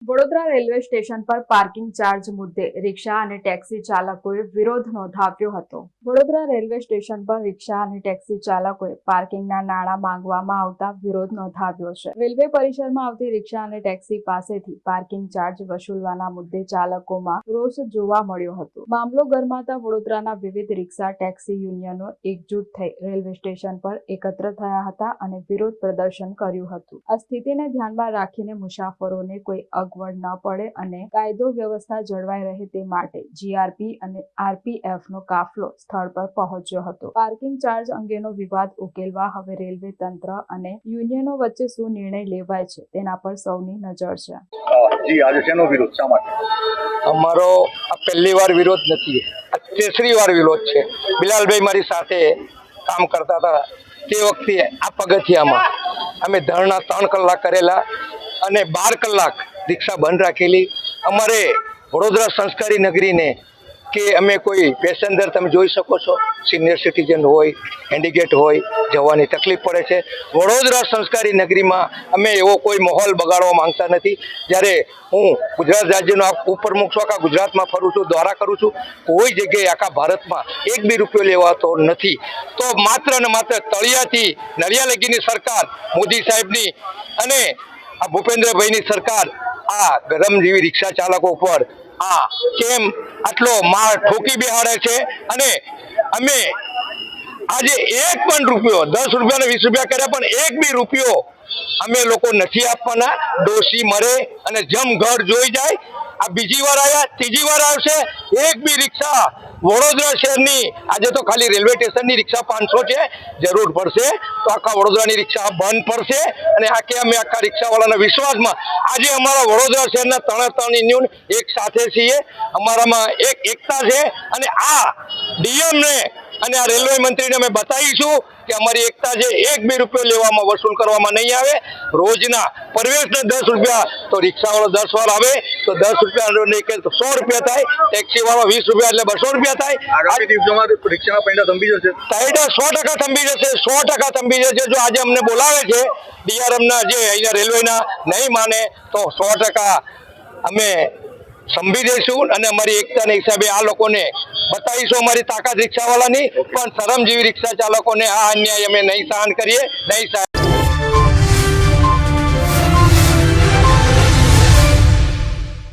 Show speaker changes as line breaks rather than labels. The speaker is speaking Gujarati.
વડોદરા રેલવે સ્ટેશન પર પાર્કિંગ ચાર્જ મુદ્દે રિક્ષા અને ટેક્સી ચાલકોએ વિરોધ નોંધાવ્યો હતો. વડોદરા રેલવે સ્ટેશન પર રિક્ષા અને ટેક્સી ચાલકોએ પાર્કિંગના નાણાં માંગવામાં આવતા વિરોધ નોંધાવ્યો છે. રેલવે પરિસરમાં આવતી રિક્ષા અને ટેક્સી પાસેથી પાર્કિંગ ચાર્જ વસૂલવાના મુદ્દે ચાલકોમાં રોષ જોવા મળ્યો હતો. મામલો ગરમાતા વડોદરાના વિવિધ રિક્ષા ટેક્સી યુનિયનો એકજૂટ થઈ રેલવે સ્ટેશન પર એકત્ર થયા હતા અને વિરોધ પ્રદર્શન કર્યું હતું. આ સ્થિતિને ધ્યાનમાં રાખીને મુસાફરોને કોઈ અગવડ ન પડે અને કાયદો વ્યવસ્થા જળવાઈ રહે તે માટે જીઆરપી અને આરપીએફનો કાફલો સ્થળ પર પહોંચ્યો હતો. પાર્કિંગ ચાર્જ અંગેનો વિવાદ ઉકેલવા હવે રેલવે તંત્ર અને યુનિયનો વચ્ચે શું નિર્ણય લેવાય છે તેના પર સૌની નજર છે.
જી આજે શેનો વિરોધ શા માટે?
અમારો આ પહેલી વાર વિરોધ નથી, આ ત્રીસરી વાર વિરોધ છે. બિલાલભાઈ મારી સાથે કામ કરતા હતા તે વખતે આ પગથિયામાં અમે ધરણા 3 કલાક કરેલા અને 12 કલાક રિક્ષા બંધ રાખેલી. અમારે વડોદરા સંસ્કારી નગરીને કે અમે કોઈ પેસેન્જર તમે જોઈ શકો છો, સિનિયર સિટીઝન હોય, હેન્ડીકેપ હોય, જવાની તકલીફ પડે છે. વડોદરા સંસ્કારી નગરીમાં અમે એવો કોઈ માહોલ બગાડવા માંગતા નથી. જ્યારે હું ગુજરાત રાજ્યનો ઉપપ્રમુખ છું, આખા ગુજરાતમાં ફરું છું, દ્વારા કરું છું, કોઈ જગ્યાએ આખા ભારતમાં એક બી રૂપિયો લેવાતો નથી. તો માત્ર ને માત્ર તળિયાથી નળિયા લગીની સરકાર મોદી સાહેબની અને આ ભૂપેન્દ્રભાઈની સરકાર આ ગરમજીવી રિક્ષા ચાલકો પર આ કેમ આટલો માર ઠોકી બેહાડે છે. અને અમે આજે એક પણ રૂપિયો, 10 રૂપિયા ને 20 રૂપિયા કર્યા, પણ એક બી રૂપિયો અમે લોકો નથી આપવાના. ડોશી મરે અને જમ ઘર જોઈ જાય. આ બીજી વાર આવ્યા, ત્રીજી વાર આવશે. એક બી રિક્ષા વડોદરા શહેરની આજે તો ખાલી રેલવે સ્ટેશનની રિક્ષા 500 છે, જરૂર પડશે તો આખા વડોદરાની રિક્ષા બંધ પડશે. અને અમે આખા રિક્ષાવાળાના વિશ્વાસમાં આજે અમારા વડોદરા શહેરના 3 યુનિયન એક સાથે છીએ. અમારામાં એકતા છે અને આ ડીએમને અને આ રેલવે મંત્રીને અમે બતાવીશું કે અમારી એકતા છે. એક બી રૂપિયો લેવામાં વસૂલ કરવામાં નહીં આવે. રોજના પ્રવેશના 10 રૂપિયા તો રિક્ષાવાળો 10 વાર આવે તો 10 રૂપિયા નહીં કે 100 રૂપિયા થાય, ટેક્સીવાળો 20 રૂપિયા એટલે 200 રૂપિયા થાય.
આગામી દિવસોમાં રિક્ષાના પૈડા થંભી જશે.
પૈડા 100% થંભી જશે, 100% થંભી જશે. જો આજે અમને બોલાવે છે ડીઆરએમના જે અહીંયા રેલવેના, નહીં માને તો 100% અમે સંભી દઈશું અને અમારી એકતાના હિસાબે આ લોકોને બતાવીશું અમારી તાકાત રિક્ષાવાળાની. પણ શરમજીવી રિક્ષા ચાલકોને આ અન્યાય અમે નહીં સહન કરીએ, નહીં સહન